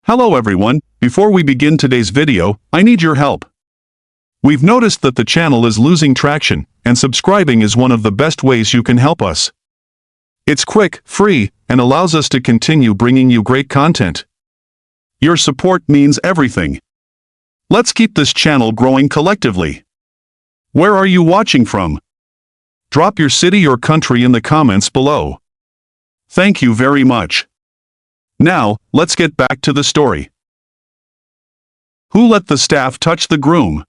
Hello everyone, before we begin today's video, I need your help. We've noticed that the channel is losing traction, and subscribing is one of the best ways you can help us. It's quick, free, and allows us to continue bringing you great content. Your support means everything. Let's keep this channel growing collectively. Where are you watching from? Drop your city or country in the comments below. Thank you very much. Now, let's get back to the story. Who let the staff touch the groom?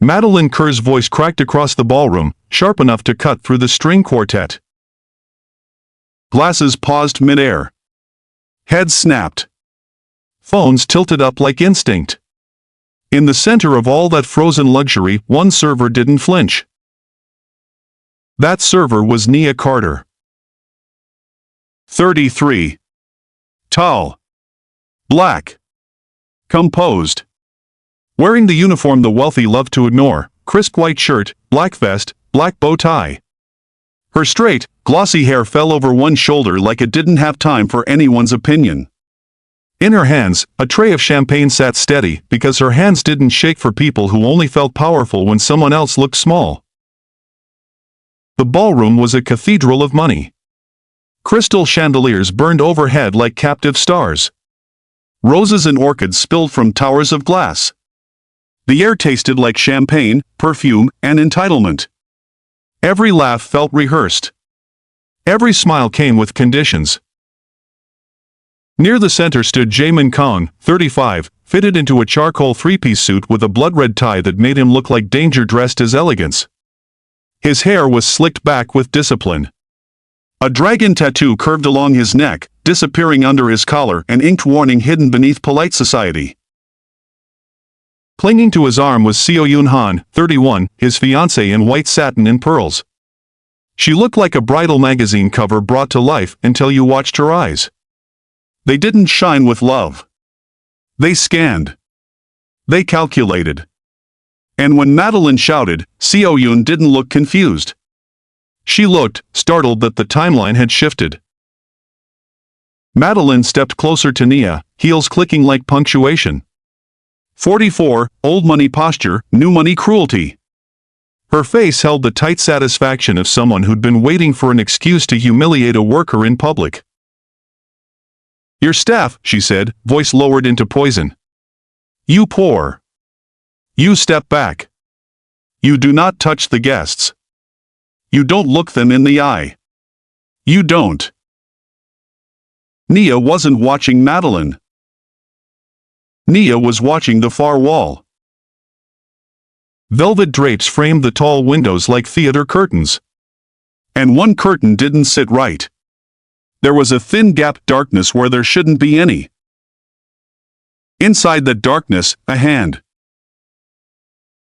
Madeleine Kerr's voice cracked across the ballroom, sharp enough to cut through the string quartet. Glasses paused mid-air. Heads snapped. Phones tilted up like instinct. In the center of all that frozen luxury, one server didn't flinch. That server was Nia Carter. 33. Tall. Black. Composed. Wearing the uniform the wealthy love to ignore, crisp white shirt, black vest, black bow tie. Her straight, glossy hair fell over one shoulder like it didn't have time for anyone's opinion. In her hands, a tray of champagne sat steady because her hands didn't shake for people who only felt powerful when someone else looked small. The ballroom was a cathedral of money. Crystal chandeliers burned overhead like captive stars. Roses and orchids spilled from towers of glass. The air tasted like champagne, perfume, and entitlement. Every laugh felt rehearsed. Every smile came with conditions. Near the center stood Jae-min Kang, 35, fitted into a charcoal three-piece suit with a blood-red tie that made him look like danger dressed as elegance. His hair was slicked back with discipline. A dragon tattoo curved along his neck, disappearing under his collar, an inked warning hidden beneath polite society. Clinging to his arm was Seo Han, 31, his fiancée in white satin and pearls. She looked like a bridal magazine cover brought to life until you watched her eyes. They didn't shine with love. They scanned. They calculated. And when Madeleine shouted, Seo didn't look confused. She looked, startled that the timeline had shifted. Madeleine stepped closer to Nia, heels clicking like punctuation. 44, old money posture, new money cruelty. Her face held the tight satisfaction of someone who'd been waiting for an excuse to humiliate a worker in public. Your staff, she said, voice lowered into poison. You pour. You step back. You do not touch the guests. You don't look them in the eye. You don't. Nia wasn't watching Madeleine. Nia was watching the far wall. Velvet drapes framed the tall windows like theater curtains. And one curtain didn't sit right. There was a thin gap darkness where there shouldn't be any. Inside that darkness, a hand.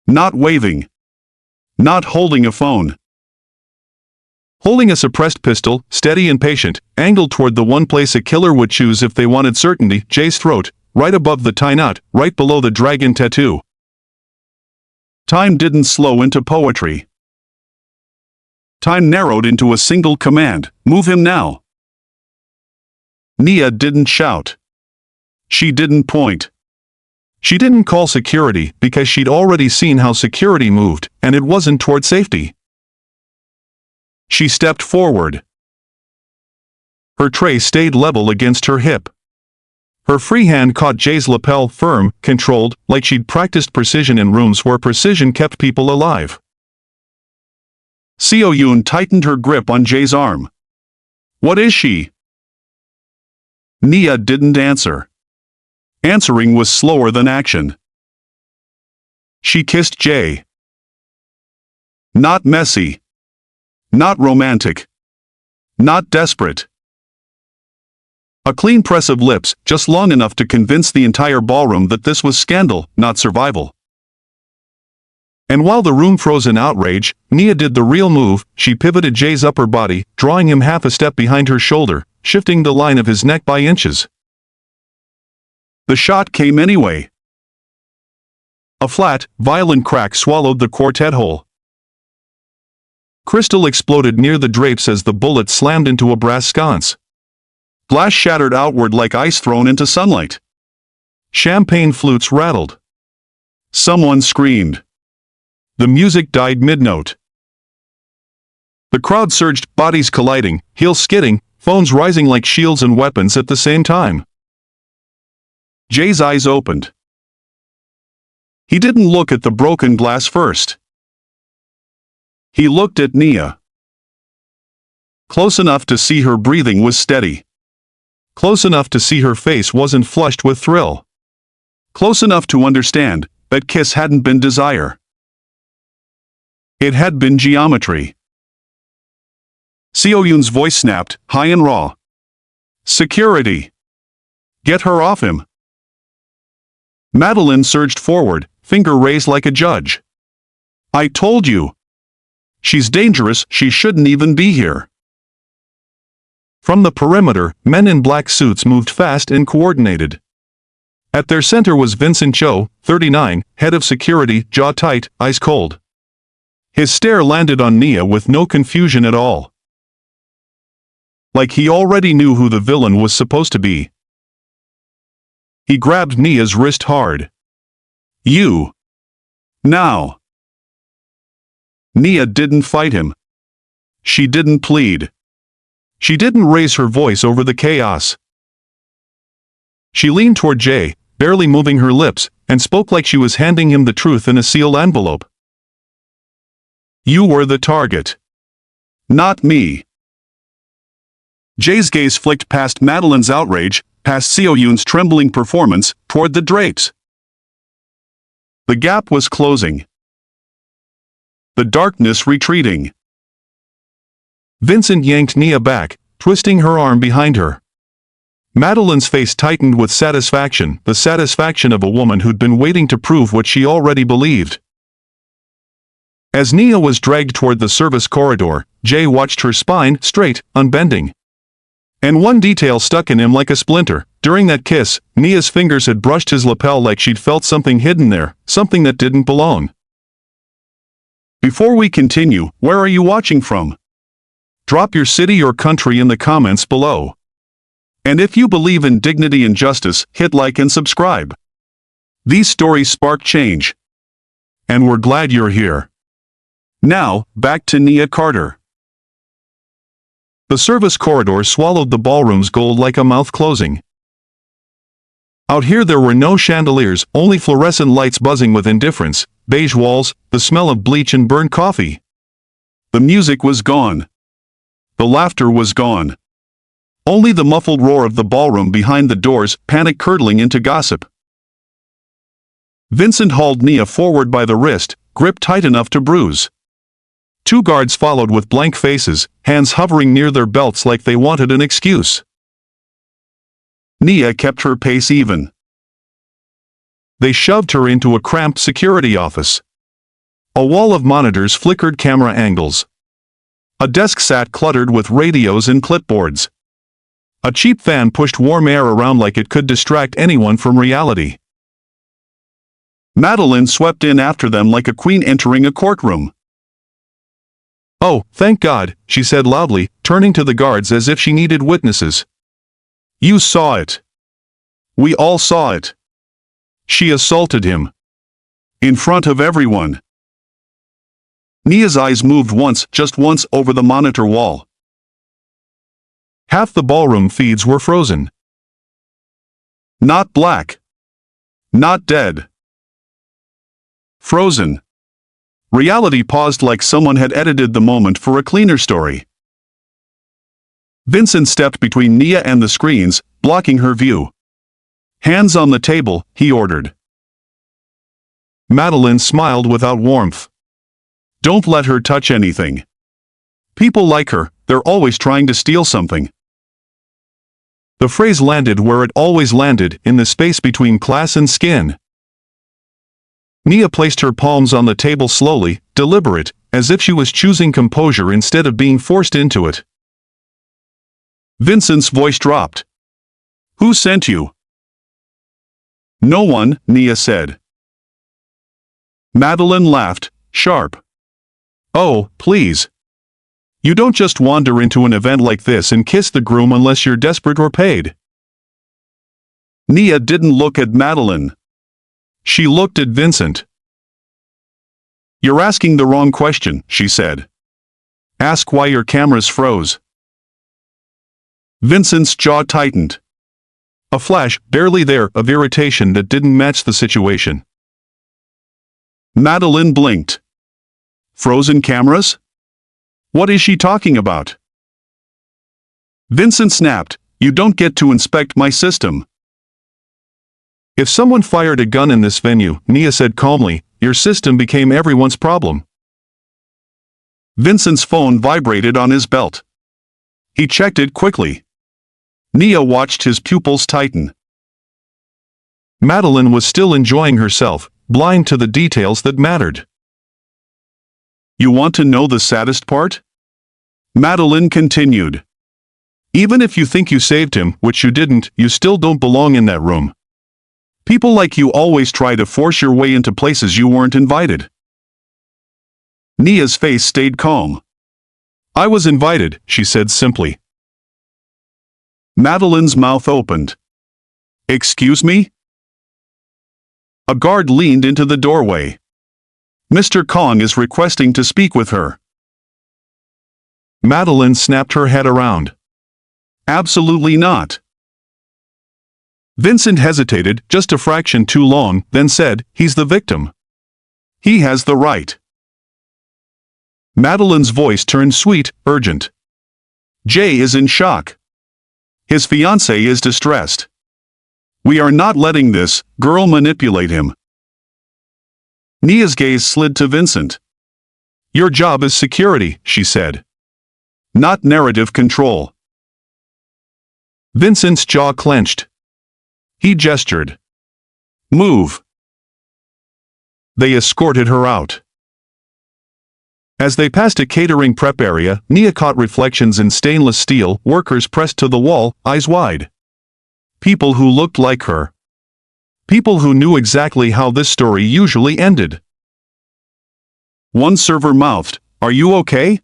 Not waving. Not holding a phone. Holding a suppressed pistol, steady and patient, angled toward the one place a killer would choose if they wanted certainty, Jae's throat, right above the tie knot, right below the dragon tattoo. Time didn't slow into poetry. Time narrowed into a single command, move him now. Nia didn't shout. She didn't point. She didn't call security because she'd already seen how security moved, and it wasn't toward safety. She stepped forward. Her tray stayed level against her hip. Her free hand caught Jae's lapel, firm, controlled, like she'd practiced precision in rooms where precision kept people alive. Seo tightened her grip on Jae's arm. What is she? Nia didn't answer. Answering was slower than action. She kissed Jae. Not messy. Not romantic. Not desperate. A clean press of lips, just long enough to convince the entire ballroom that this was scandal, not survival. And while the room froze in outrage, Nia did the real move. She pivoted Jae's upper body, drawing him half a step behind her shoulder, shifting the line of his neck by inches. The shot came anyway. A flat, violent crack swallowed the quartet hole. Crystal exploded near the drapes as the bullet slammed into a brass sconce. Glass shattered outward like ice thrown into sunlight. Champagne flutes rattled. Someone screamed. The music died mid-note. The crowd surged, bodies colliding, heels skidding, phones rising like shields and weapons at the same time. Jae's eyes opened. He didn't look at the broken glass first. He looked at Nia. Close enough to see her breathing was steady. Close enough to see her face wasn't flushed with thrill. Close enough to understand that kiss hadn't been desire. It had been geometry. Seo-yoon's voice snapped, high and raw. Security! Get her off him! Madeline surged forward, finger raised like a judge. I told you! She's dangerous, she shouldn't even be here. From the perimeter, men in black suits moved fast and coordinated. At their center was Vincent Cho, 39, head of security, jaw tight, ice cold. His stare landed on Nia with no confusion at all. Like he already knew who the villain was supposed to be. He grabbed Nia's wrist hard. You! Now! Nia didn't fight him. She didn't plead. She didn't raise her voice over the chaos. She leaned toward Jae, barely moving her lips, and spoke like she was handing him the truth in a sealed envelope. You were the target. Not me. Jae's gaze flicked past Madeline's outrage, past Seo-yoon's trembling performance, toward the drapes. The gap was closing. The darkness retreating. Vincent yanked Nia back, twisting her arm behind her. Madeline's face tightened with satisfaction, the satisfaction of a woman who'd been waiting to prove what she already believed. As Nia was dragged toward the service corridor, Jae watched her spine, straight, unbending. And one detail stuck in him like a splinter. During that kiss, Nia's fingers had brushed his lapel like she'd felt something hidden there, something that didn't belong. Before we continue, where are you watching from? Drop your city or country in the comments below. And if you believe in dignity and justice, hit like and subscribe. These stories spark change. And we're glad you're here. Now, back to Nia Carter. The service corridor swallowed the ballroom's gold like a mouth closing. Out here there were no chandeliers, only fluorescent lights buzzing with indifference, beige walls, the smell of bleach and burnt coffee. The music was gone. The laughter was gone. Only the muffled roar of the ballroom behind the doors, panic curdling into gossip. Vincent hauled Nia forward by the wrist, gripped tight enough to bruise. Two guards followed with blank faces, hands hovering near their belts like they wanted an excuse. Nia kept her pace even. They shoved her into a cramped security office. A wall of monitors flickered camera angles. A desk sat cluttered with radios and clipboards. A cheap fan pushed warm air around like it could distract anyone from reality. Madeline swept in after them like a queen entering a courtroom. Oh, thank God, she said loudly, turning to the guards as if she needed witnesses. You saw it. We all saw it. She assaulted him. In front of everyone. Nia's eyes moved once, just once, over the monitor wall. Half the ballroom feeds were frozen. Not black. Not dead. Frozen. Reality paused like someone had edited the moment for a cleaner story. Vincent stepped between Nia and the screens, blocking her view. Hands on the table, he ordered. Madeline smiled without warmth. Don't let her touch anything. People like her, they're always trying to steal something. The phrase landed where it always landed, in the space between class and skin. Nia placed her palms on the table slowly, deliberate, as if she was choosing composure instead of being forced into it. Vincent's voice dropped. Who sent you? No one, Nia said. Madeline laughed, sharp. Oh, please. You don't just wander into an event like this and kiss the groom unless you're desperate or paid. Nia didn't look at Madeline. She looked at Vincent. You're asking the wrong question, she said. Ask why your cameras froze. Vincent's jaw tightened. A flash, barely there, of irritation that didn't match the situation. Madeline blinked. Frozen cameras? What is she talking about? Vincent snapped, You don't get to inspect my system. If someone fired a gun in this venue, Nia said calmly, your system became everyone's problem. Vincent's phone vibrated on his belt. He checked it quickly. Nia watched his pupils tighten. Madeline was still enjoying herself, blind to the details that mattered. You want to know the saddest part? Madeline continued. Even if you think you saved him, which you didn't, you still don't belong in that room. People like you always try to force your way into places you weren't invited. Nia's face stayed calm. I was invited, she said simply. Madeline's mouth opened. Excuse me? A guard leaned into the doorway. Mr. Kang is requesting to speak with her. Madeline snapped her head around. Absolutely not. Vincent hesitated just a fraction too long, then said, he's the victim. He has the right. Madeline's voice turned sweet, urgent. Jae is in shock. His fiancée is distressed. We are not letting this girl manipulate him. Nia's gaze slid to Vincent. Your job is security, she said. Not narrative control. Vincent's jaw clenched. He gestured. Move. They escorted her out. As they passed a catering prep area, Nia caught reflections in stainless steel, workers pressed to the wall, eyes wide. People who looked like her. People who knew exactly how this story usually ended. One server mouthed, Are you okay?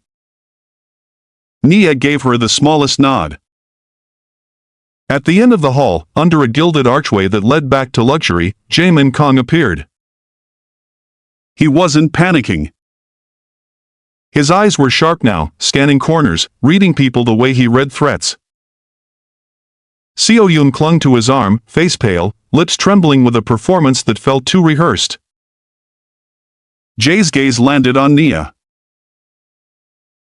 Nia gave her the smallest nod. At the end of the hall, under a gilded archway that led back to luxury, Jae-min Kang appeared. He wasn't panicking. His eyes were sharp now, scanning corners, reading people the way he read threats. Seo-yoon clung to his arm, face pale, lips trembling with a performance that felt too rehearsed. Jae's gaze landed on Nia.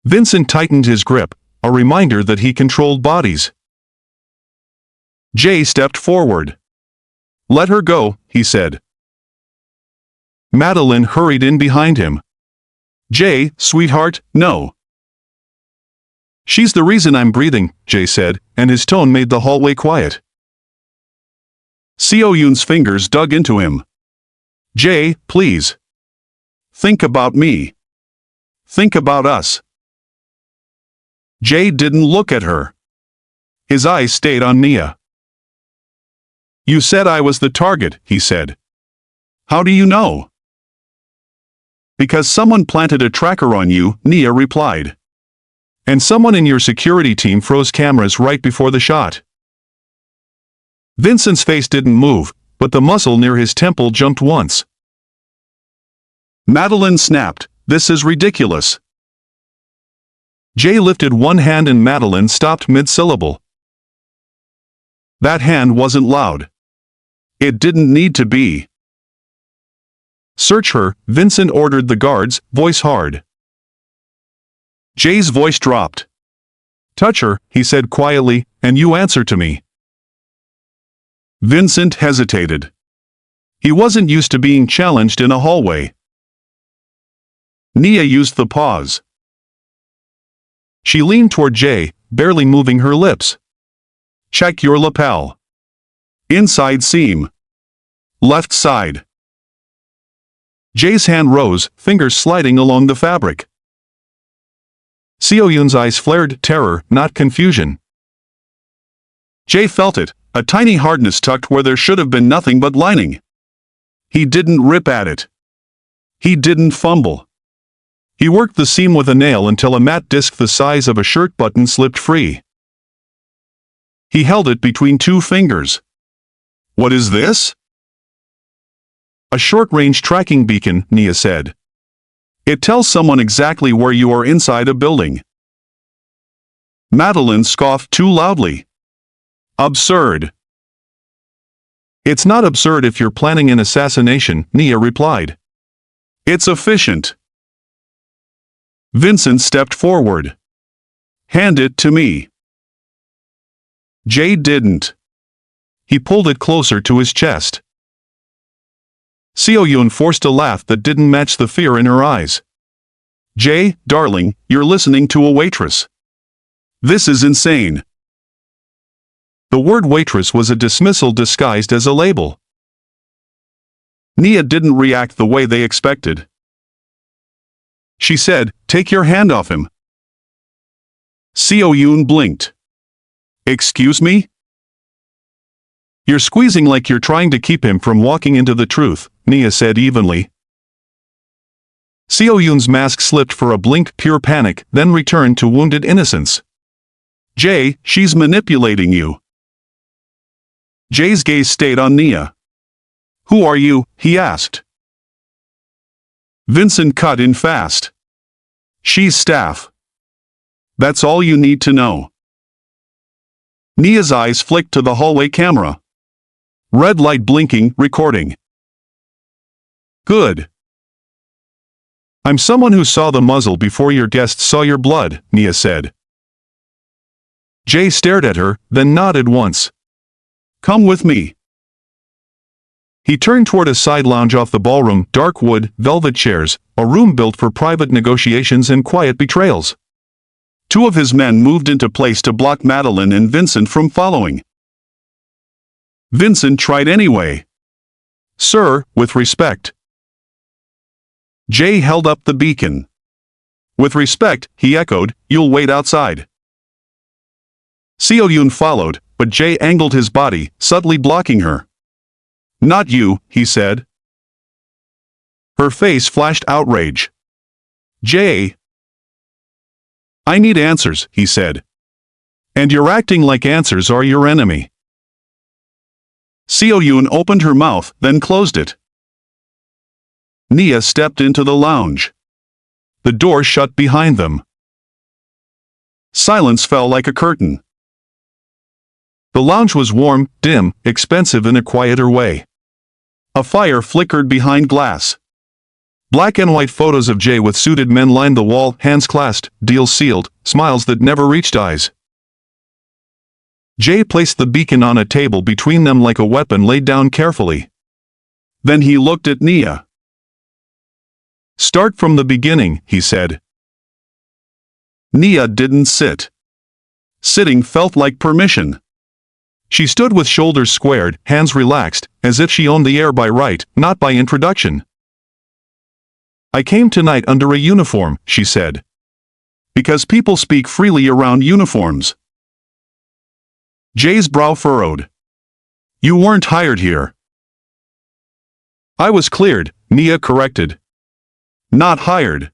Vincent tightened his grip, a reminder that he controlled bodies. Jae stepped forward. Let her go, he said. Madeline hurried in behind him. Jae, sweetheart, no. She's the reason I'm breathing, Jae said, and his tone made the hallway quiet. Seo-yoon's fingers dug into him. Jae, please. Think about me. Think about us. Jae didn't look at her. His eyes stayed on Nia. You said I was the target, he said. How do you know? Because someone planted a tracker on you, Nia replied. And someone in your security team froze cameras right before the shot. Vincent's face didn't move, but the muscle near his temple jumped once. Madeline snapped, This is ridiculous. Jae lifted one hand and Madeline stopped mid-syllable. That hand wasn't loud. It didn't need to be. Search her, Vincent ordered the guards, voice hard. Jae's voice dropped. Touch her, he said quietly, and you answer to me. Vincent hesitated. He wasn't used to being challenged in a hallway. Nia used the pause. She leaned toward Jae, barely moving her lips. Check your lapel. Inside seam. Left side. Jae's hand rose, fingers sliding along the fabric. Seo-yoon's eyes flared terror, not confusion. Jae felt it, a tiny hardness tucked where there should have been nothing but lining. He didn't rip at it. He didn't fumble. He worked the seam with a nail until a matte disc the size of a shirt button slipped free. He held it between two fingers. What is this? A short-range tracking beacon, Nia said. It tells someone exactly where you are inside a building. Madeline scoffed too loudly. Absurd. It's not absurd if you're planning an assassination, Nia replied. It's efficient. Vincent stepped forward. Hand it to me. Jae didn't. He pulled it closer to his chest. Seo-yoon forced a laugh that didn't match the fear in her eyes. Jae, darling, you're listening to a waitress. This is insane. The word waitress was a dismissal disguised as a label. Nia didn't react the way they expected. She said, "Take your hand off him." Seo-yoon blinked. Excuse me? You're squeezing like you're trying to keep him from walking into the truth, Nia said evenly. Seo-yoon's mask slipped for a blink, pure panic, then returned to wounded innocence. Jae, she's manipulating you. Jae's gaze stayed on Nia. Who are you? He asked. Vincent cut in fast. She's staff. That's all you need to know. Nia's eyes flicked to the hallway camera. Red light blinking, recording. Good. I'm someone who saw the muzzle before your guests saw your blood, Nia said. Jae stared at her, then nodded once. Come with me. He turned toward a side lounge off the ballroom, dark wood, velvet chairs, a room built for private negotiations and quiet betrayals. Two of his men moved into place to block Madeline and Vincent from following. Vincent tried anyway. Sir, with respect. Jae held up the beacon. With respect, he echoed, you'll wait outside. Seo-yoon followed, but Jae angled his body, subtly blocking her. Not you, he said. Her face flashed outrage. Jae. I need answers, he said. And you're acting like answers are your enemy. Seo-yoon opened her mouth, then closed it. Nia stepped into the lounge. The door shut behind them. Silence fell like a curtain. The lounge was warm, dim, expensive in a quieter way. A fire flickered behind glass. Black and white photos of Jae with suited men lined the wall, hands clasped, deals sealed, smiles that never reached eyes. Jae placed the beacon on a table between them like a weapon laid down carefully. Then he looked at Nia. Start from the beginning, he said. Nia didn't sit. Sitting felt like permission. She stood with shoulders squared, hands relaxed, as if she owned the air by right, not by introduction. I came tonight under a uniform, she said. Because people speak freely around uniforms. Jae's brow furrowed. You weren't hired here. I was cleared, Nia corrected. Not hired.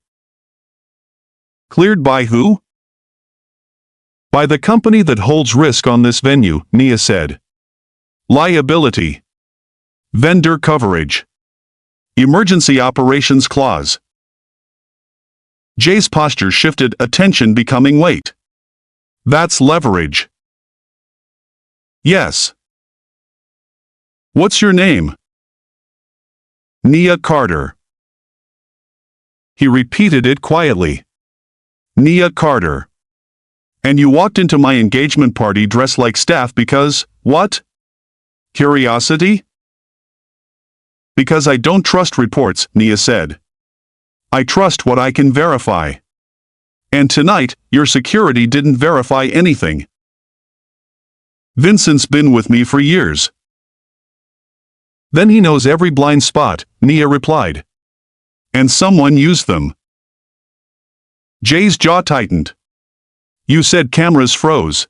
Cleared by who? By the company that holds risk on this venue, Nia said. Liability. Vendor coverage. Emergency operations clause. Jae's posture shifted, attention becoming weight. That's leverage. Yes. What's your name? Nia Carter. He repeated it quietly. Nia Carter. And you walked into my engagement party dressed like staff because, what? Curiosity? Because I don't trust reports, Nia said. I trust what I can verify. And tonight, your security didn't verify anything. Vincent's been with me for years. Then he knows every blind spot, Nia replied. And someone used them. Jae's jaw tightened. You said cameras froze.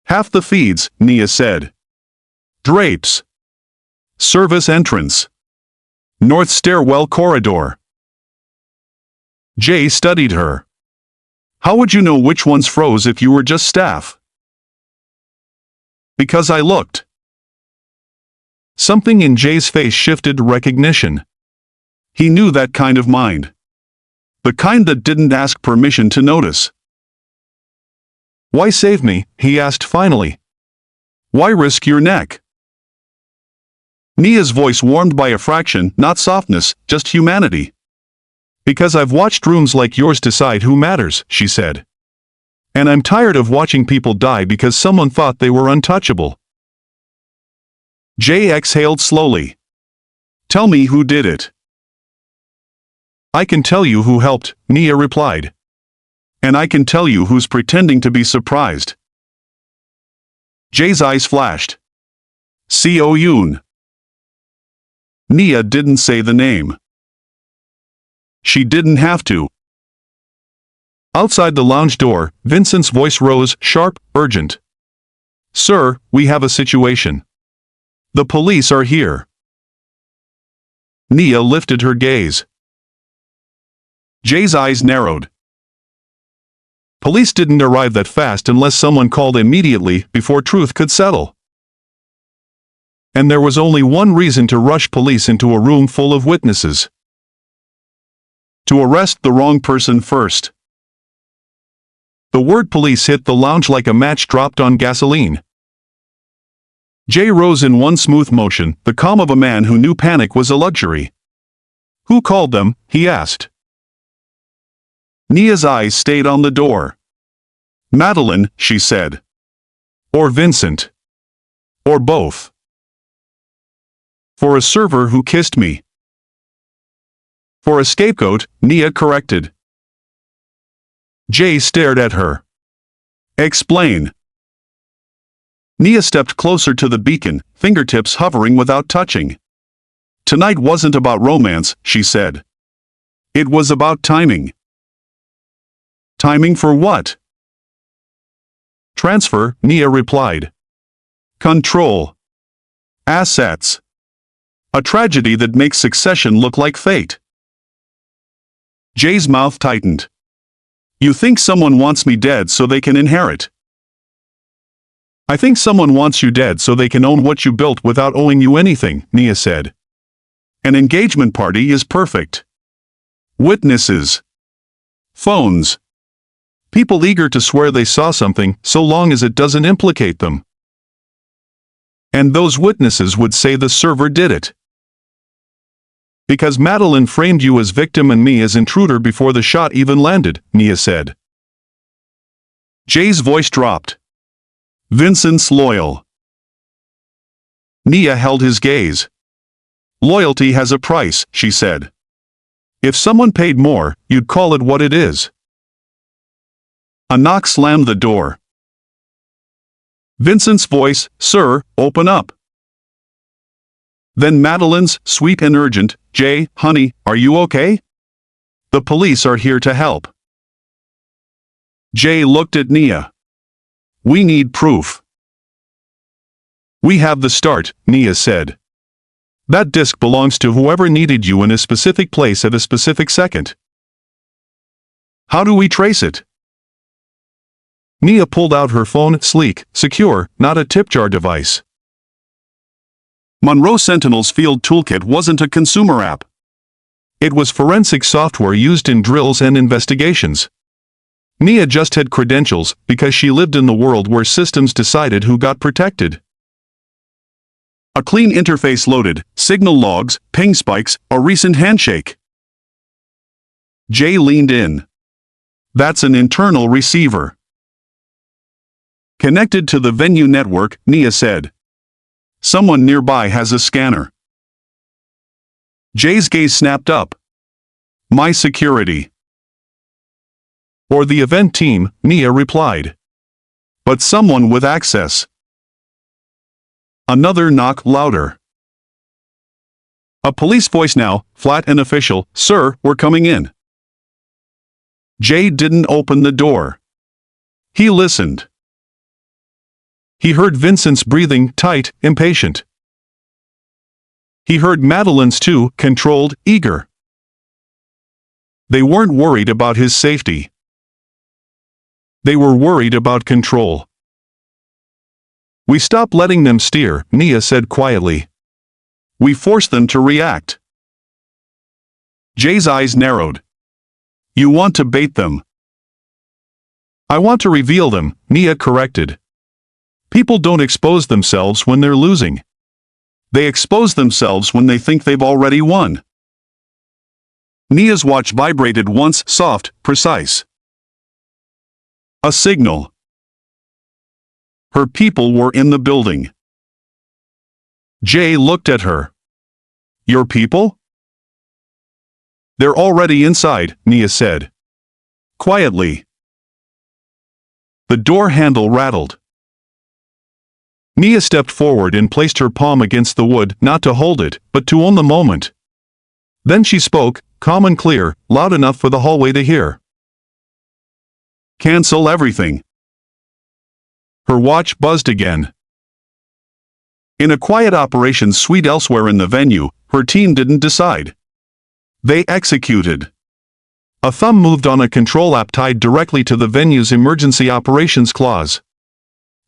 Half the feeds, Nia said. Drapes. Service entrance. North stairwell corridor. Jae studied her. How would you know which ones froze if you were just staff? Because I looked. Something in Jae's face shifted to recognition. He knew that kind of mind. The kind that didn't ask permission to notice. Why save me? He asked finally. Why risk your neck? Nia's voice warmed by a fraction, not softness, just humanity. Because I've watched rooms like yours decide who matters, she said. And I'm tired of watching people die because someone thought they were untouchable. Jae exhaled slowly. Tell me who did it. I can tell you who helped, Nia replied. And I can tell you who's pretending to be surprised. Jae's eyes flashed. Seo Yoon. Nia didn't say the name. She didn't have to. Outside the lounge door, Vincent's voice rose, sharp, urgent. Sir, we have a situation. The police are here. Nia lifted her gaze. Jae's eyes narrowed. Police didn't arrive that fast unless someone called immediately before truth could settle. And there was only one reason to rush police into a room full of witnesses. To arrest the wrong person first. The word police hit the lounge like a match dropped on gasoline. Jae rose in one smooth motion, the calm of a man who knew panic was a luxury. Who called them? He asked. Nia's eyes stayed on the door. Madeline, she said. Or Vincent. Or both. For a server who kissed me. For a scapegoat, Nia corrected. Jae stared at her. Explain. Nia stepped closer to the beacon, fingertips hovering without touching. Tonight wasn't about romance, she said. It was about timing. Timing for what? Transfer, Nia replied. Control. Assets. A tragedy that makes succession look like fate. Jae's mouth tightened. You think someone wants me dead so they can inherit? I think someone wants you dead so they can own what you built without owing you anything, Nia said. An engagement party is perfect. Witnesses. Phones. People eager to swear they saw something, so long as it doesn't implicate them. And those witnesses would say the server did it. Because Madeline framed you as victim and me as intruder before the shot even landed, Nia said. Jae's voice dropped. Vincent's loyal. Nia held his gaze. Loyalty has a price, she said. If someone paid more, you'd call it what it is. A knock slammed the door. Vincent's voice, Sir, open up. Then Madeline's, sweet and urgent, Jae, honey, are you okay? The police are here to help. Jae looked at Nia. We need proof. We have the start, Nia said. That disc belongs to whoever needed you in a specific place at a specific second. How do we trace it? Nia pulled out her phone, sleek, secure, not a tip jar device. Monroe Sentinel's field toolkit wasn't a consumer app. It was forensic software used in drills and investigations. Nia just had credentials because she lived in the world where systems decided who got protected. A clean interface loaded, signal logs, ping spikes, a recent handshake. Jae leaned in. That's an internal receiver. Connected to the venue network, Nia said. Someone nearby has a scanner. Jae's gaze snapped up. My security. Or the event team, Nia replied. But someone with access. Another knock louder. A police voice now, flat and official, Sir, we're coming in. Jae didn't open the door. He listened. He heard Vincent's breathing, tight, impatient. He heard Madeline's too, controlled, eager. They weren't worried about his safety. They were worried about control. We stopped letting them steer, Nia said quietly. We forced them to react. Jae's eyes narrowed. You want to bait them. I want to reveal them, Nia corrected. People don't expose themselves when they're losing. They expose themselves when they think they've already won. Nia's watch vibrated once, soft, precise. A signal. Her people were in the building. Jae looked at her. Your people? They're already inside, Nia said. Quietly. The door handle rattled. Nia stepped forward and placed her palm against the wood, not to hold it, but to own the moment. Then she spoke, calm and clear, loud enough for the hallway to hear. Cancel everything. Her watch buzzed again. In a quiet operations suite elsewhere in the venue, her team didn't decide. They executed. A thumb moved on a control app tied directly to the venue's emergency operations clause.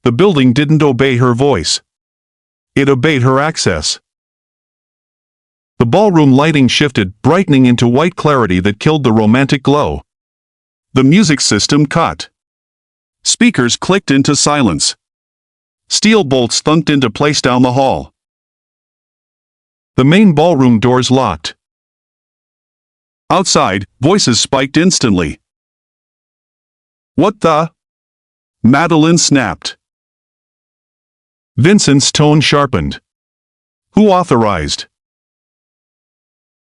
The building didn't obey her voice. It obeyed her access. The ballroom lighting shifted, brightening into white clarity that killed the romantic glow. The music system cut. Speakers clicked into silence. Steel bolts thunked into place down the hall. The main ballroom doors locked. Outside, voices spiked instantly. What the? Madeline snapped. Vincent's tone sharpened. Who authorized?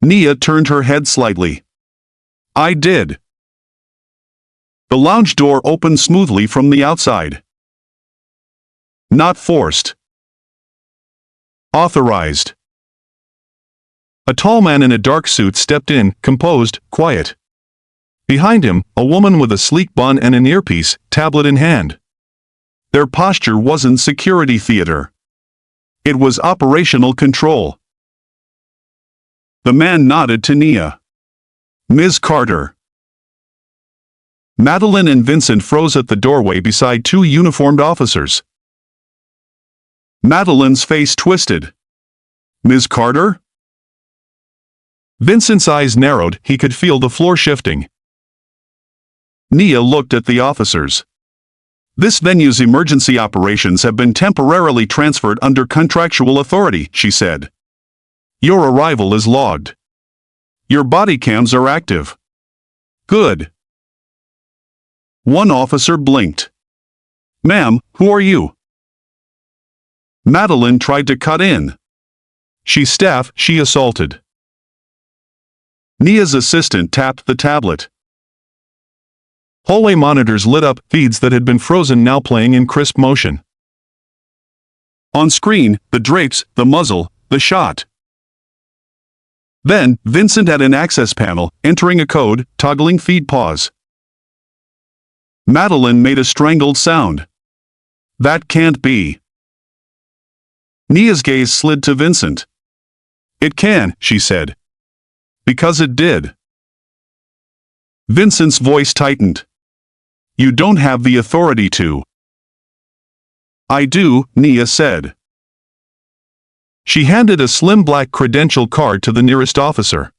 Nia turned her head slightly. I did. The lounge door opened smoothly from the outside. Not forced. Authorized. A tall man in a dark suit stepped in, composed, quiet. Behind him, a woman with a sleek bun and an earpiece, tablet in hand. Their posture wasn't security theater. It was operational control. The man nodded to Nia. Ms. Carter. Madeline and Vincent froze at the doorway beside two uniformed officers. Madeline's face twisted. Ms. Carter? Vincent's eyes narrowed, he could feel the floor shifting. Nia looked at the officers. This venue's emergency operations have been temporarily transferred under contractual authority, she said. Your arrival is logged. Your body cams are active. Good. One officer blinked. Ma'am, who are you? Madeline tried to cut in. She's staff, she assaulted. Nia's assistant tapped the tablet. Hallway monitors lit up, feeds that had been frozen now playing in crisp motion. On screen, the drapes, the muzzle, the shot. Then, Vincent had an access panel, entering a code, toggling feed pause. Madeline made a strangled sound. That can't be. Nia's gaze slid to Vincent. It can, she said. Because it did. Vincent's voice tightened. You don't have the authority to. I do, Nia said. She handed a slim black credential card to the nearest officer.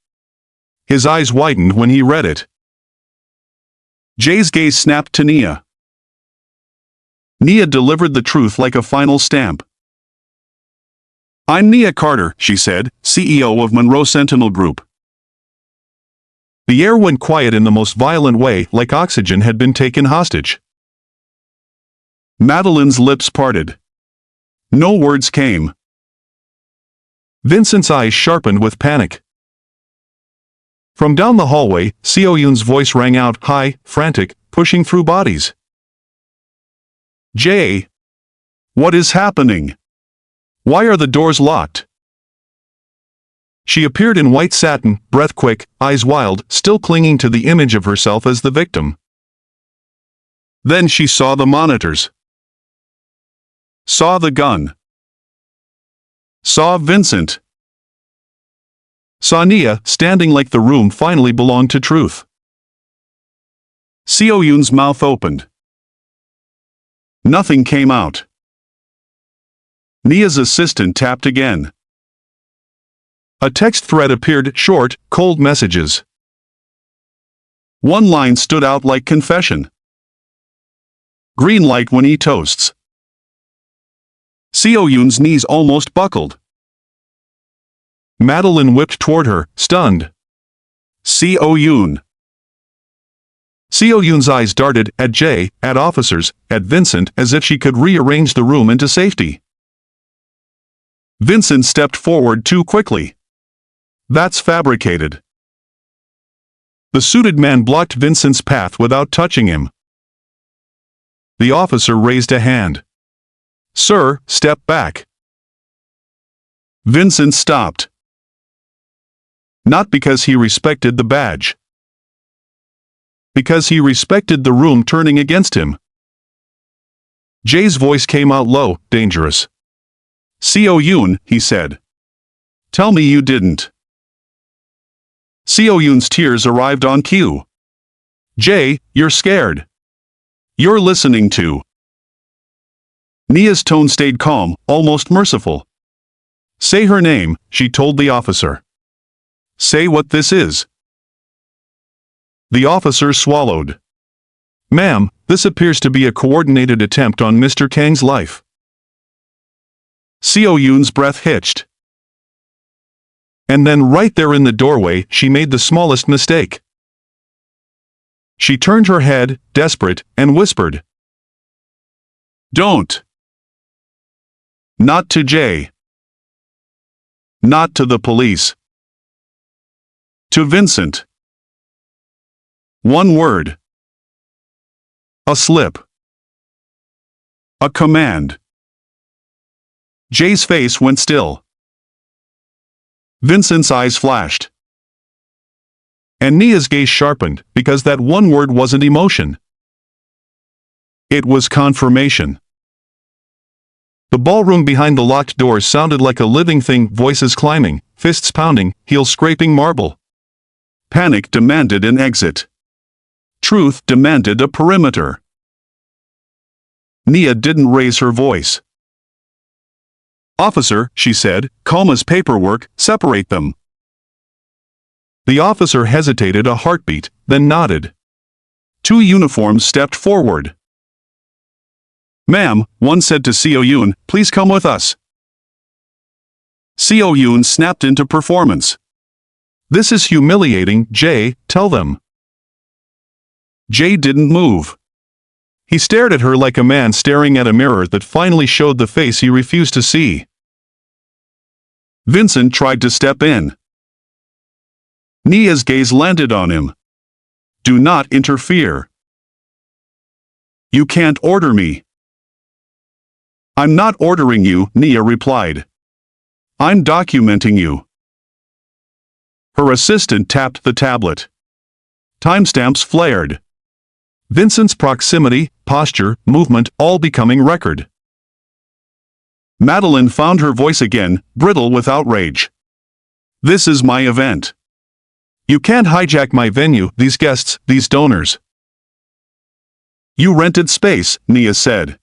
His eyes widened when he read it. Jae's gaze snapped to Nia. Nia delivered the truth like a final stamp. I'm Nia Carter, she said, CEO of Monroe Sentinel Group. The air went quiet in the most violent way, like oxygen had been taken hostage. Madeline's lips parted. No words came. Vincent's eyes sharpened with panic. From down the hallway, Seo Yoon's voice rang out, high, frantic, pushing through bodies. Jae! What is happening? Why are the doors locked? She appeared in white satin, breath quick, eyes wild, still clinging to the image of herself as the victim. Then she saw the monitors. Saw the gun. Saw Vincent. Saw Nia, standing like the room finally belonged to truth. Seo-yoon's mouth opened. Nothing came out. Nia's assistant tapped again. A text thread appeared, short, cold messages. One line stood out like confession. Green light when he toasts. Seo-yoon's knees almost buckled. Madeline whipped toward her, stunned. Seo-yoon. Seo-yoon's eyes darted at Jae, at officers, at Vincent, as if she could rearrange the room into safety. Vincent stepped forward too quickly. That's fabricated. The suited man blocked Vincent's path without touching him. The officer raised a hand. Sir, step back. Vincent stopped. Not because he respected the badge. Because he respected the room turning against him. Jae's voice came out low, dangerous. Seo-yoon, he said. Tell me you didn't. Seo-yoon's tears arrived on cue. Jae, you're scared. You're listening to. Nia's tone stayed calm, almost merciful. Say her name, she told the officer. Say what this is. The officer swallowed. Ma'am, this appears to be a coordinated attempt on Mr. Kang's life. Seo-yoon's breath hitched. And then right there in the doorway, she made the smallest mistake. She turned her head, desperate, and whispered. Don't. Not to Jae. Not to the police. To Vincent. One word. A slip. A command. Jae's face went still. Vincent's eyes flashed. And Nia's gaze sharpened, because that one word wasn't emotion. It was confirmation. The ballroom behind the locked doors sounded like a living thing, voices climbing, fists pounding, heels scraping marble. Panic demanded an exit. Truth demanded a perimeter. Nia didn't raise her voice. Officer, she said, calm as paperwork, separate them. The officer hesitated a heartbeat, then nodded. Two uniforms stepped forward. Ma'am, one said to Seo-yoon, please come with us. Seo-yoon snapped into performance. This is humiliating, Jae, tell them. Jae didn't move. He stared at her like a man staring at a mirror that finally showed the face he refused to see. Vincent tried to step in. Nia's gaze landed on him. Do not interfere. You can't order me. I'm not ordering you, Nia replied. I'm documenting you. Her assistant tapped the tablet. Timestamps flared. Vincent's proximity, posture, movement, all becoming record. Madeline found her voice again, brittle with outrage. This is my event. You can't hijack my venue, these guests, these donors. You rented space, Nia said.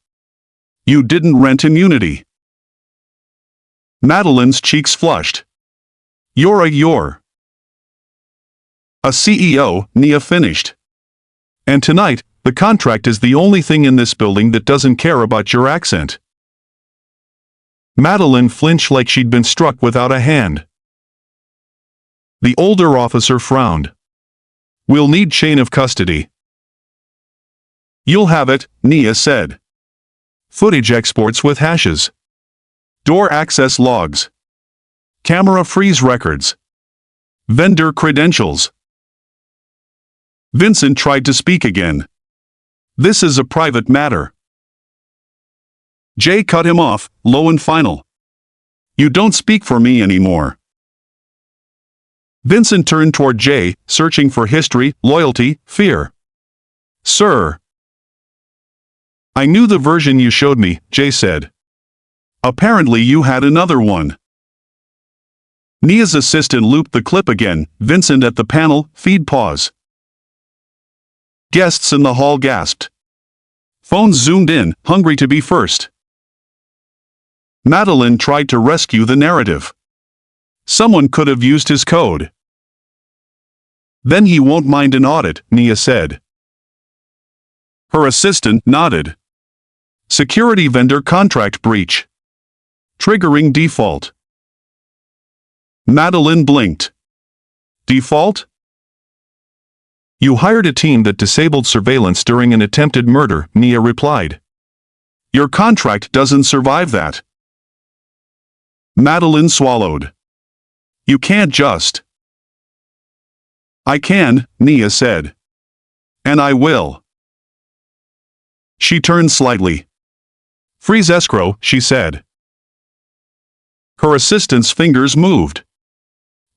You didn't rent immunity. Madeline's cheeks flushed. You're a CEO, Nia finished. And tonight, the contract is the only thing in this building that doesn't care about your accent. Madeline flinched like she'd been struck without a hand. The older officer frowned. We'll need chain of custody. You'll have it, Nia said. Footage exports with hashes. Door access logs. Camera freeze records. Vendor credentials. Vincent tried to speak again. This is a private matter. Jae cut him off, low and final. You don't speak for me anymore. Vincent turned toward Jae, searching for history, loyalty, fear. Sir. I knew the version you showed me, Jae said. Apparently you had another one. Nia's assistant looped the clip again, Vincent at the panel, feed pause. Guests in the hall gasped. Phones zoomed in, hungry to be first. Madeline tried to rescue the narrative. Someone could have used his code. Then he won't mind an audit, Nia said. Her assistant nodded. Security vendor contract breach. Triggering default. Madeline blinked. Default? You hired a team that disabled surveillance during an attempted murder, Nia replied. Your contract doesn't survive that. Madeline swallowed. You can't just. I can, Nia said. And I will. She turned slightly. Freeze escrow, she said. Her assistant's fingers moved.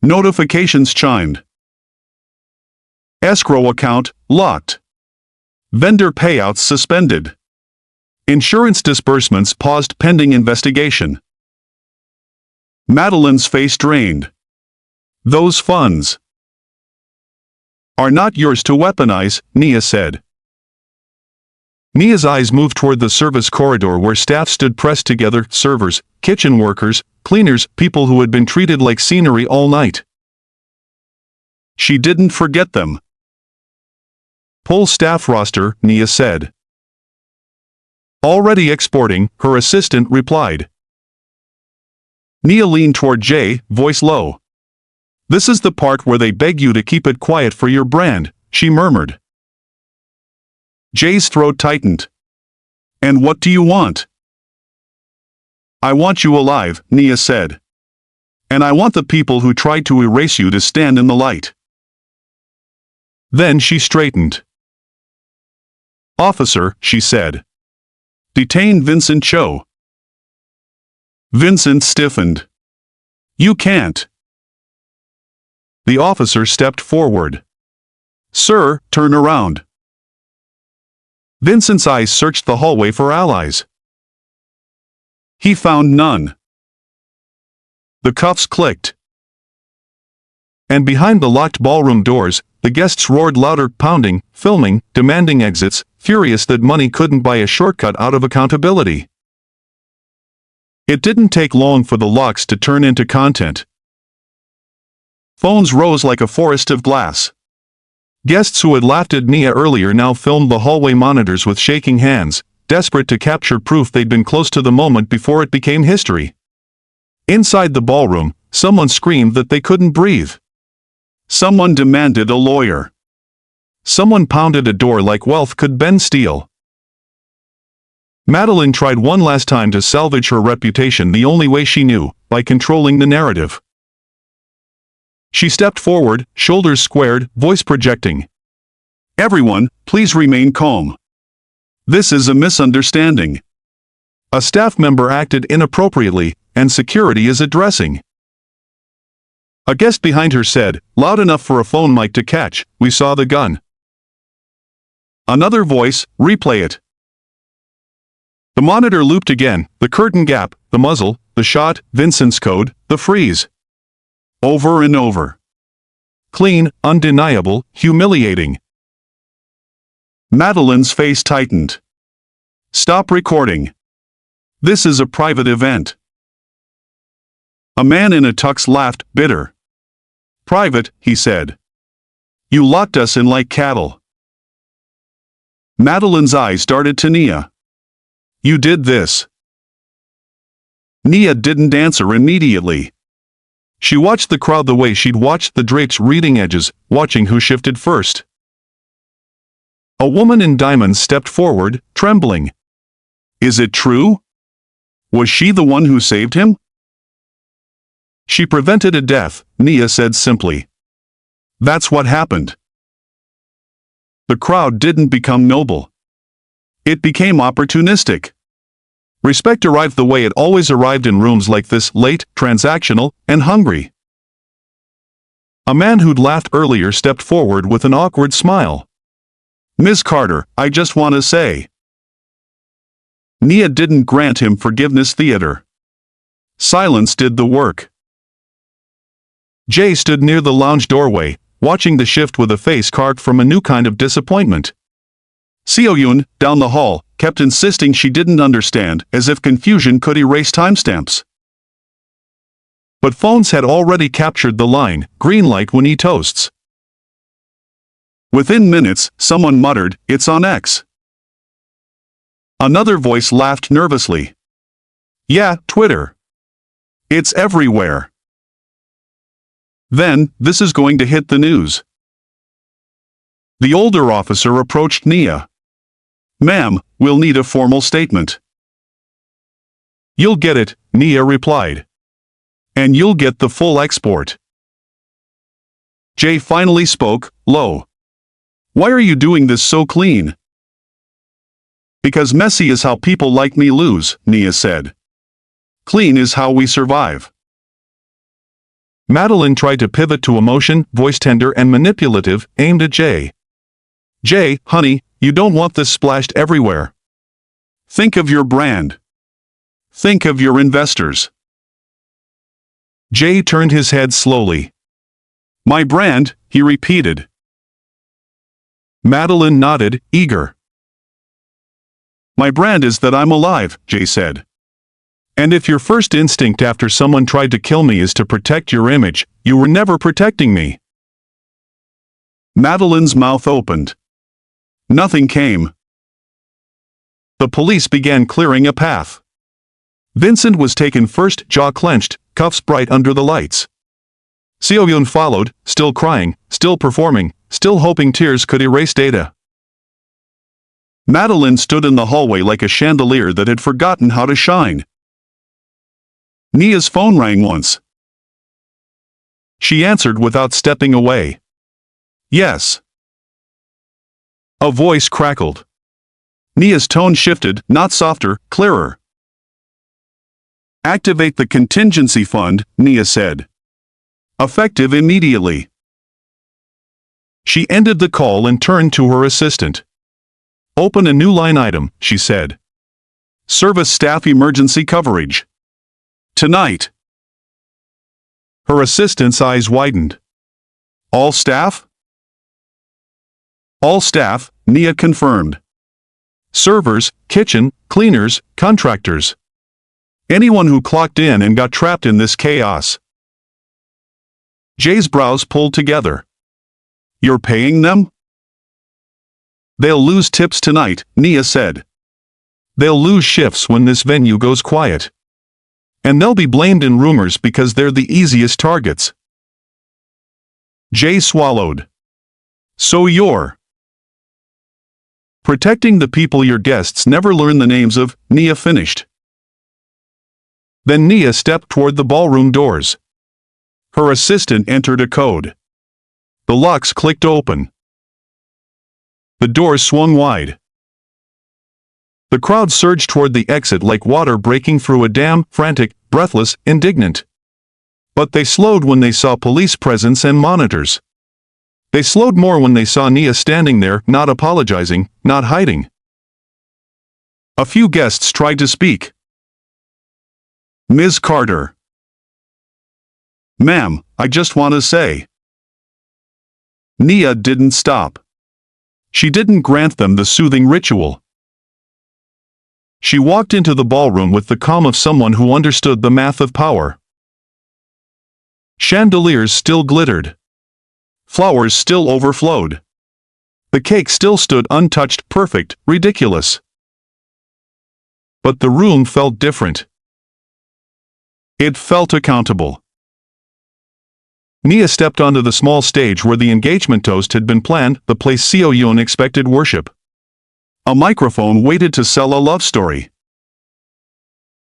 Notifications chimed. Escrow account locked. Vendor payouts suspended. Insurance disbursements paused pending investigation. Madeline's face drained. Those funds are not yours to weaponize, Nia said. Nia's eyes moved toward the service corridor where staff stood pressed together, servers, kitchen workers, cleaners, people who had been treated like scenery all night. She didn't forget them. Pull staff roster, Nia said. Already exporting, her assistant replied. Nia leaned toward Jae, voice low. This is the part where they beg you to keep it quiet for your brand, she murmured. Jae's throat tightened. And what do you want? I want you alive, Nia said. And I want the people who tried to erase you to stand in the light. Then she straightened. Officer, she said. Detain Vincent Cho. Vincent stiffened. You can't. The officer stepped forward. Sir, turn around. Vincent's eyes searched the hallway for allies. He found none. The cuffs clicked. And behind the locked ballroom doors, the guests roared louder, pounding, filming, demanding exits, furious that money couldn't buy a shortcut out of accountability. It didn't take long for the locks to turn into content. Phones rose like a forest of glass. Guests who had laughed at Nia earlier now filmed the hallway monitors with shaking hands, desperate to capture proof they'd been close to the moment before it became history. Inside the ballroom, someone screamed that they couldn't breathe. Someone demanded a lawyer. Someone pounded a door like wealth could bend steel. Madeline tried one last time to salvage her reputation the only way she knew, by controlling the narrative. She stepped forward, shoulders squared, voice projecting. Everyone, please remain calm. This is a misunderstanding. A staff member acted inappropriately, and security is addressing. A guest behind her said, loud enough for a phone mic to catch, we saw the gun. Another voice, replay it. The monitor looped again, the curtain gap, the muzzle, the shot, Vincent's code, the freeze. Over and over. Clean, undeniable, humiliating. Madeline's face tightened. Stop recording. This is a private event. A man in a tux laughed, bitter. Private, he said. You locked us in like cattle. Madeline's eyes darted to Nia. You did this. Nia didn't answer immediately. She watched the crowd the way she'd watched the drapes reading edges, watching who shifted first. A woman in diamonds stepped forward, trembling. Is it true? Was she the one who saved him? She prevented a death, Nia said simply. That's what happened. The crowd didn't become noble. It became opportunistic. Respect arrived the way it always arrived in rooms like this, late, transactional, and hungry. A man who'd laughed earlier stepped forward with an awkward smile. Ms. Carter, I just want to say. Nia didn't grant him forgiveness theater. Silence did the work. Jae stood near the lounge doorway, watching the shift with a face carved from a new kind of disappointment. Seo-yoon, down the hall, kept insisting she didn't understand, as if confusion could erase timestamps. But phones had already captured the line, green light when he toasts. Within minutes, someone muttered, "It's on X." Another voice laughed nervously. "Yeah, Twitter. It's everywhere." Then, "This is going to hit the news." The older officer approached Nia. "Ma'am, we'll need a formal statement." "You'll get it," Nia replied. "And you'll get the full export." Jae finally spoke, low. "Why are you doing this so clean?" "Because messy is how people like me lose," Nia said. "Clean is how we survive." Madeline tried to pivot to emotion, voice tender and manipulative, aimed at Jae. "Jae, honey, you don't want this splashed everywhere. Think of your brand. Think of your investors." Jae turned his head slowly. "My brand," he repeated. Madeline nodded, eager. "My brand is that I'm alive," Jae said. "And if your first instinct after someone tried to kill me is to protect your image, you were never protecting me." Madeline's mouth opened. Nothing came. The police began clearing a path. Vincent was taken first, jaw clenched, cuffs bright under the lights. Seo-yoon followed, still crying, still performing, still hoping tears could erase data. Madeline stood in the hallway like a chandelier that had forgotten how to shine. Nia's phone rang once. She answered without stepping away. "Yes." A voice crackled. Nia's tone shifted, not softer, clearer. "Activate the contingency fund," Nia said. "Effective immediately." She ended the call and turned to her assistant. "Open a new line item," she said. "Service staff emergency coverage. Tonight." Her assistant's eyes widened. "All staff?" "All staff," Nia confirmed. "Servers, kitchen, cleaners, contractors. Anyone who clocked in and got trapped in this chaos." Jae's brows pulled together. "You're paying them?" "They'll lose tips tonight," Nia said. "They'll lose shifts when this venue goes quiet. And they'll be blamed in rumors because they're the easiest targets." Jae swallowed. "So you're protecting the people your guests never learn the names of," Nia finished. Then Nia stepped toward the ballroom doors. Her assistant entered a code. The locks clicked open. The doors swung wide. The crowd surged toward the exit like water breaking through a dam, frantic, breathless, indignant. But they slowed when they saw police presence and monitors. They slowed more when they saw Nia standing there, not apologizing, not hiding. A few guests tried to speak. "Ms. Carter." "Ma'am, I just want to say." Nia didn't stop. She didn't grant them the soothing ritual. She walked into the ballroom with the calm of someone who understood the math of power. Chandeliers still glittered. Flowers still overflowed. The cake still stood untouched, perfect, ridiculous. But the room felt different. It felt accountable. Nia stepped onto the small stage where the engagement toast had been planned, the place Seo-yoon expected worship. A microphone waited to sell a love story.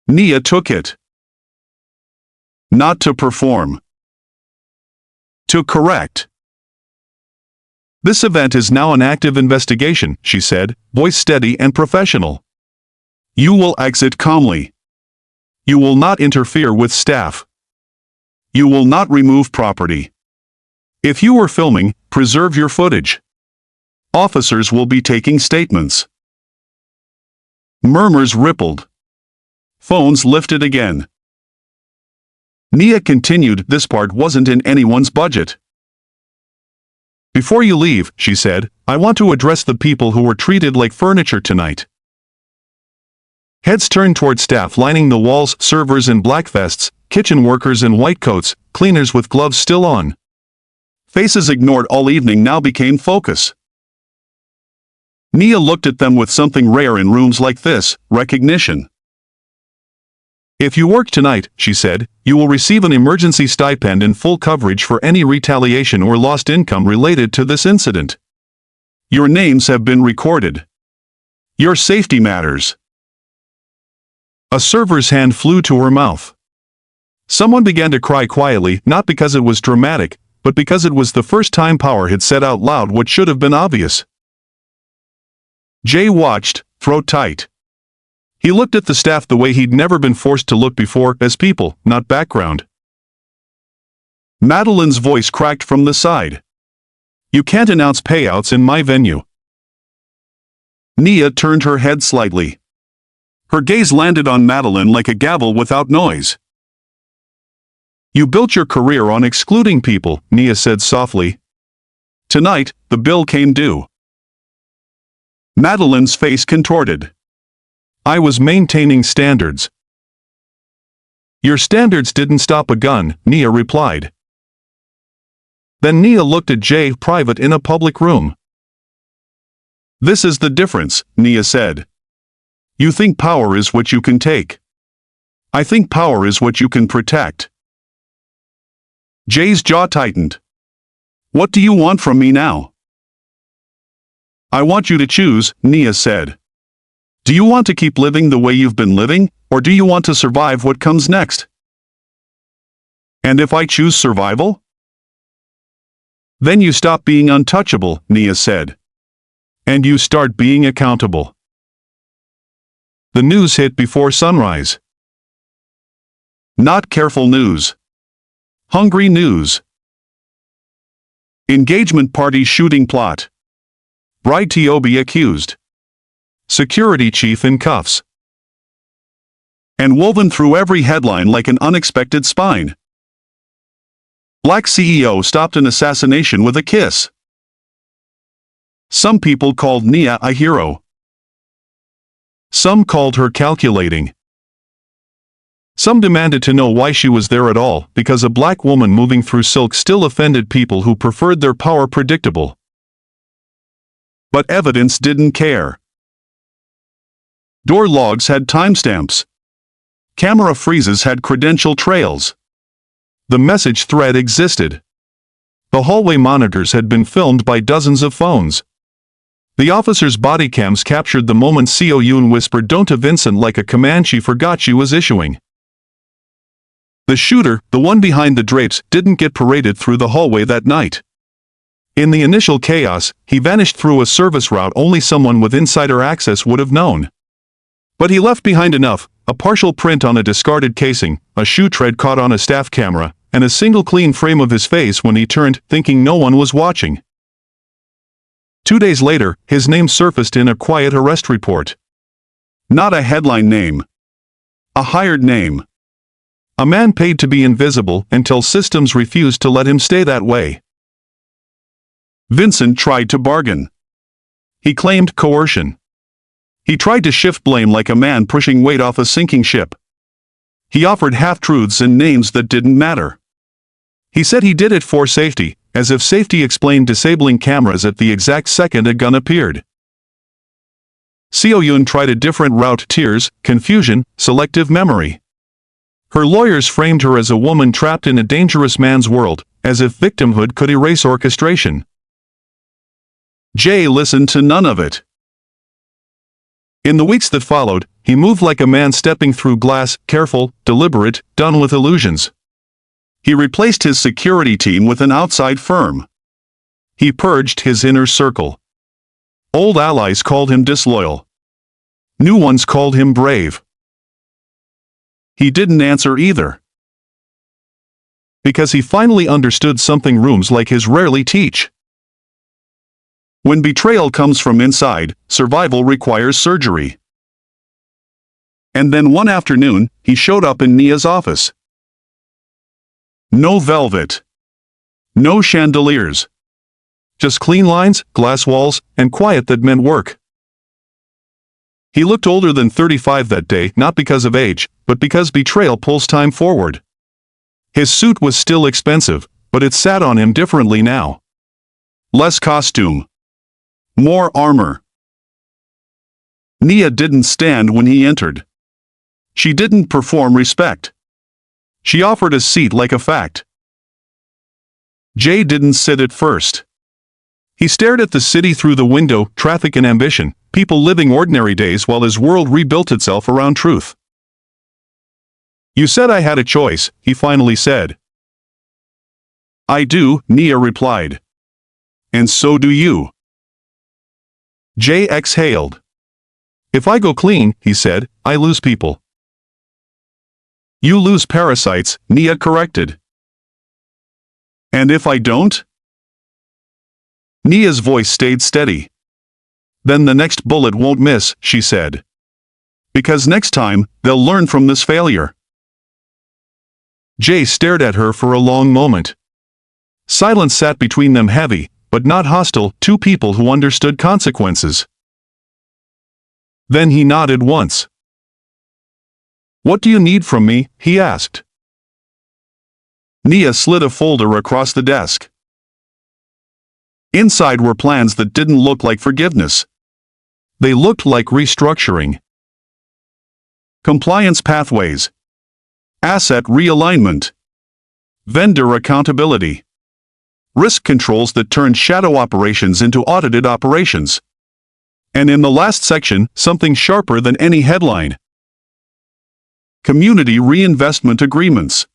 Nia took it. Not to perform. To correct. "This event is now an active investigation," she said, voice steady and professional. "You will exit calmly. You will not interfere with staff. You will not remove property. If you were filming, preserve your footage. Officers will be taking statements." Murmurs rippled. Phones lifted again. Nia continued, "This part wasn't in anyone's budget. Before you leave, she said, I want to address the people who were treated like furniture tonight. Heads turned toward staff lining the walls, servers in black vests, kitchen workers in white coats, cleaners with gloves still on. Faces ignored all evening now became focus. Nia looked at them with something rare in rooms like this, recognition. If you work tonight, she said, you will receive an emergency stipend and full coverage for any retaliation or lost income related to this incident. Your names have been recorded. Your safety matters. A server's hand flew to her mouth. Someone began to cry quietly, not because it was dramatic, but because it was the first time Power had said out loud what should have been obvious. Jae watched, throat tight. He looked at the staff the way he'd never been forced to look before, as people, not background. Madeline's voice cracked from the side. You can't announce payouts in my venue. Nia turned her head slightly. Her gaze landed on Madeline like a gavel without noise. You built your career on excluding people, Nia said softly. Tonight, the bill came due. Madeline's face contorted. I was maintaining standards. Your standards didn't stop a gun, Nia replied. Then Nia looked at Jae private in a public room. This is the difference, Nia said. You think power is what you can take. I think power is what you can protect. Jae's jaw tightened. What do you want from me now? I want you to choose, Nia said. Do you want to keep living the way you've been living, or do you want to survive what comes next? And if I choose survival? Then you stop being untouchable, Nia said. And you start being accountable. The news hit before sunrise. Not careful news. Hungry news. Engagement party shooting plot. Bride Tiobi accused. Security chief in cuffs. And woven through every headline like an unexpected spine. Black CEO stopped an assassination with a kiss. Some people called Nia a hero. Some called her calculating. Some demanded to know why she was there at all, because a black woman moving through silk still offended people who preferred their power predictable. But evidence didn't care. Door logs had timestamps. Camera freezes had credential trails. The message thread existed. The hallway monitors had been filmed by dozens of phones. The officer's body cams captured the moment Seo Yoon whispered "don't" to Vincent like a command she forgot she was issuing. The shooter, the one behind the drapes, didn't get paraded through the hallway that night. In the initial chaos, he vanished through a service route only someone with insider access would have known. But he left behind enough: a partial print on a discarded casing, a shoe tread caught on a staff camera, and a single clean frame of his face when he turned, thinking no one was watching. 2 days later, his name surfaced in a quiet arrest report. Not a headline name. A hired name. A man paid to be invisible until systems refused to let him stay that way. Vincent tried to bargain. He claimed coercion. He tried to shift blame like a man pushing weight off a sinking ship. He offered half-truths and names that didn't matter. He said he did it for safety, as if safety explained disabling cameras at the exact second a gun appeared. Seo Yoon tried a different route: tears, confusion, selective memory. Her lawyers framed her as a woman trapped in a dangerous man's world, as if victimhood could erase orchestration. Jae listened to none of it. In the weeks that followed, he moved like a man stepping through glass, careful, deliberate, done with illusions. He replaced his security team with an outside firm. He purged his inner circle. Old allies called him disloyal. New ones called him brave. He didn't answer either. Because he finally understood something rooms like his rarely teach. When betrayal comes from inside, survival requires surgery. And then one afternoon, he showed up in Nia's office. No velvet. No chandeliers. Just clean lines, glass walls, and quiet that meant work. He looked older than 35 that day, not because of age, but because betrayal pulls time forward. His suit was still expensive, but it sat on him differently now. Less costume. More armor. Nia didn't stand when he entered. She didn't perform respect. She offered a seat like a fact. Jae didn't sit at first. He stared at the city through the window, traffic and ambition, people living ordinary days while his world rebuilt itself around truth. "You said I had a choice," he finally said. "I do," Nia replied. "And so do you." Jae exhaled. "If I go clean," he said, "I lose people." "You lose parasites," Nia corrected. "And if I don't?" Nia's voice stayed steady. "Then the next bullet won't miss," she said. "Because next time, they'll learn from this failure." Jae stared at her for a long moment. Silence sat between them, heavy, but not hostile, two people who understood consequences. Then he nodded once. "What do you need from me?" he asked. Nia slid a folder across the desk. Inside were plans that didn't look like forgiveness. They looked like restructuring. Compliance pathways. Asset realignment. Vendor accountability. Risk controls that turned shadow operations into audited operations. And in the last section, something sharper than any headline. Community reinvestment agreements.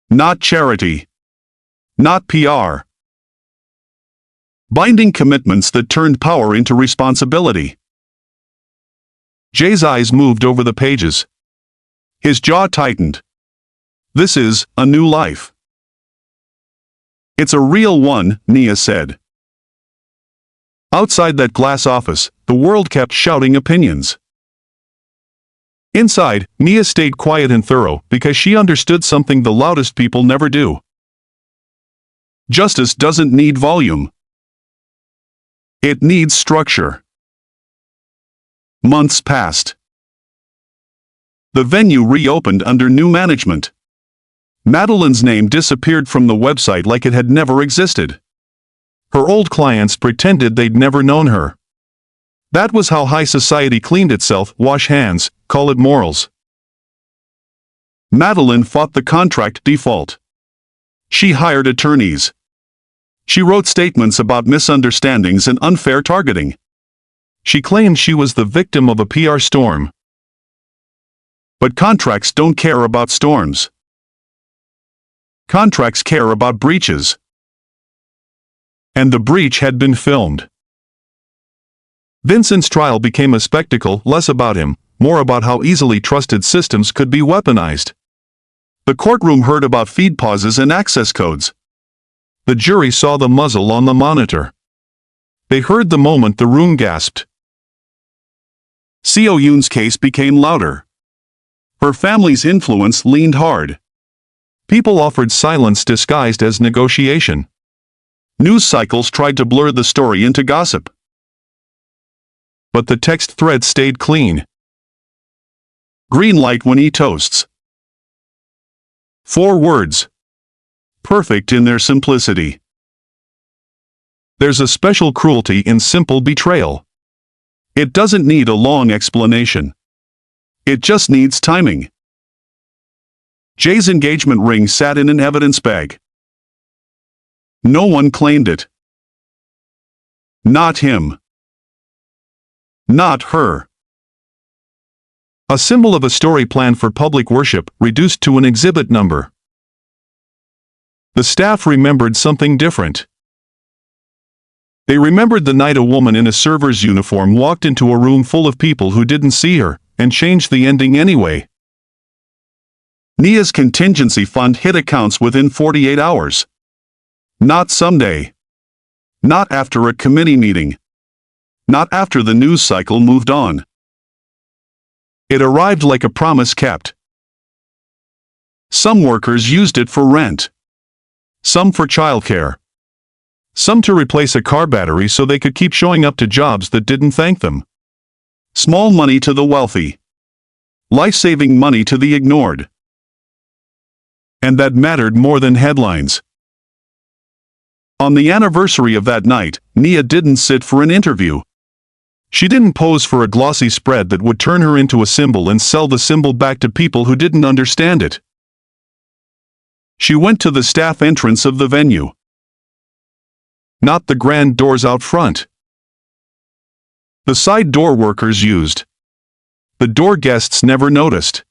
Not charity. Not PR. Binding commitments that turned power into responsibility. Jae's eyes moved over the pages. His jaw tightened. "This is a new life." "It's a real one," Nia said. Outside that glass office, the world kept shouting opinions. Inside, Nia stayed quiet and thorough because she understood something the loudest people never do. Justice doesn't need volume. It needs structure. Months passed. The venue reopened under new management. Madeline's name disappeared from the website like it had never existed. Her old clients pretended they'd never known her. That was how high society cleaned itself, wash hands, call it morals. Madeline fought the contract default. She hired attorneys. She wrote statements about misunderstandings and unfair targeting. She claimed she was the victim of a PR storm. But contracts don't care about storms. Contracts care about breaches. And the breach had been filmed. Vincent's trial became a spectacle, less about him, more about how easily trusted systems could be weaponized. The courtroom heard about feed pauses and access codes. The jury saw the muzzle on the monitor. They heard the moment the room gasped. Seo Yoon's case became louder. Her family's influence leaned hard. People offered silence disguised as negotiation. News cycles tried to blur the story into gossip. But the text thread stayed clean. Green light when he toasts. 4 words. Perfect in their simplicity. There's a special cruelty in simple betrayal. It doesn't need a long explanation. It just needs timing. Jae's engagement ring sat in an evidence bag. No one claimed it. Not him. Not her. A symbol of a story planned for public worship, reduced to an exhibit number. The staff remembered something different. They remembered the night a woman in a server's uniform walked into a room full of people who didn't see her, and changed the ending anyway. Nia's contingency fund hit accounts within 48 hours. Not someday. Not after a committee meeting. Not after the news cycle moved on. It arrived like a promise kept. Some workers used it for rent. Some for childcare. Some to replace a car battery so they could keep showing up to jobs that didn't thank them. Small money to the wealthy. Life-saving money to the ignored. And that mattered more than headlines. On the anniversary of that night, Nia didn't sit for an interview. She didn't pose for a glossy spread that would turn her into a symbol and sell the symbol back to people who didn't understand it. She went to the staff entrance of the venue. Not the grand doors out front. The side door workers used. The door guests never noticed.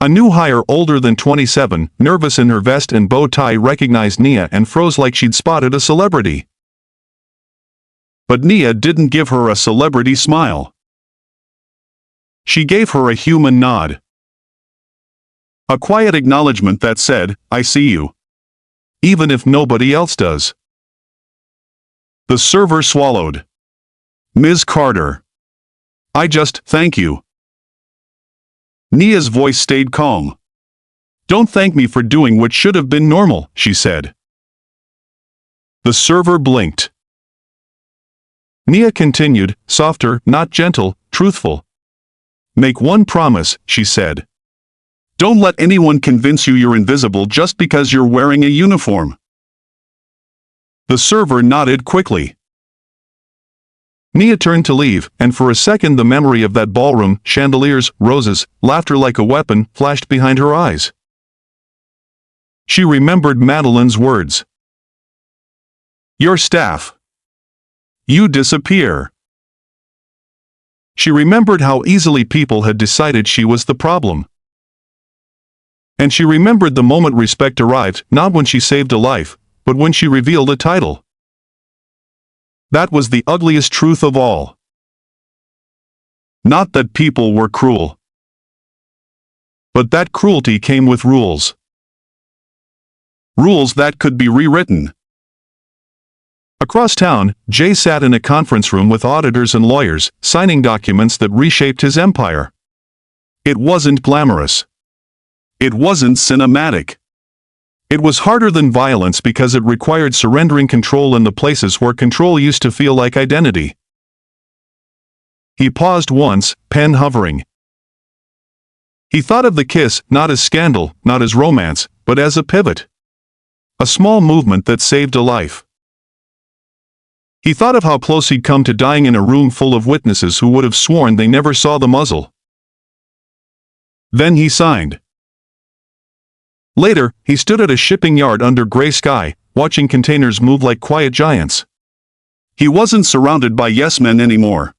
A new hire older than 27, nervous in her vest and bow tie, recognized Nia and froze like she'd spotted a celebrity. But Nia didn't give her a celebrity smile. She gave her a human nod. A quiet acknowledgement that said, "I see you." Even if nobody else does. The server swallowed. "Ms. Carter. I just thank you." Nia's voice stayed calm. "Don't thank me for doing what should have been normal," she said. The server blinked. Nia continued, softer, not gentle, truthful. "Make one promise," she said. "Don't let anyone convince you you're invisible just because you're wearing a uniform." The server nodded quickly. Nia turned to leave, and for a second the memory of that ballroom, chandeliers, roses, laughter like a weapon, flashed behind her eyes. She remembered Madeline's words. "Your staff. You disappear." She remembered how easily people had decided she was the problem. And she remembered the moment respect arrived, not when she saved a life, but when she revealed a title. That was the ugliest truth of all. Not that people were cruel, but that cruelty came with rules. Rules that could be rewritten. Across town, Jay sat in a conference room with auditors and lawyers, signing documents that reshaped his empire. It wasn't glamorous. It wasn't cinematic. It was harder than violence because it required surrendering control in the places where control used to feel like identity. He paused once, pen hovering. He thought of the kiss, not as scandal, not as romance, but as a pivot. A small movement that saved a life. He thought of how close he'd come to dying in a room full of witnesses who would have sworn they never saw the muzzle. Then he signed. Later, he stood at a shipping yard under gray sky, watching containers move like quiet giants. He wasn't surrounded by yes-men anymore.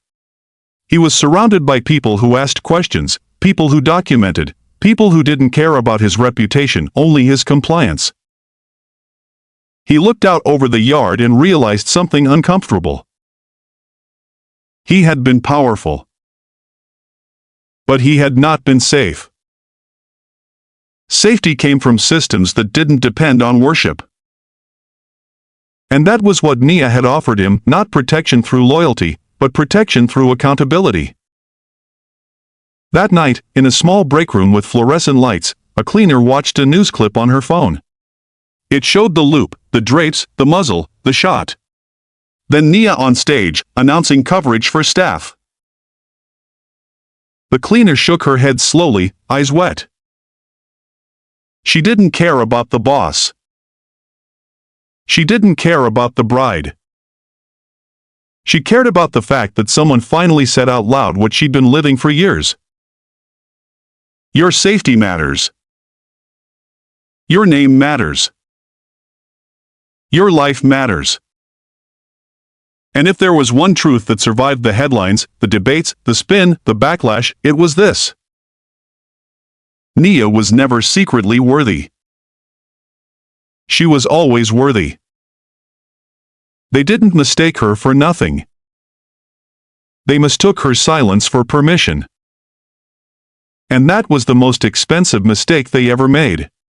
He was surrounded by people who asked questions, people who documented, people who didn't care about his reputation, only his compliance. He looked out over the yard and realized something uncomfortable. He had been powerful. But he had not been safe. Safety came from systems that didn't depend on worship. And that was what Nia had offered him, not protection through loyalty, but protection through accountability. That night, in a small break room with fluorescent lights, a cleaner watched a news clip on her phone. It showed the loop, the drapes, the muzzle, the shot. Then Nia on stage, announcing coverage for staff. The cleaner shook her head slowly, eyes wet. She didn't care about the boss. She didn't care about the bride. She cared about the fact that someone finally said out loud what she'd been living for years. Your safety matters. Your name matters. Your life matters. And if there was one truth that survived the headlines, the debates, the spin, the backlash, it was this. Nia was never secretly worthy. She was always worthy. They didn't mistake her for nothing. They mistook her silence for permission. And that was the most expensive mistake they ever made.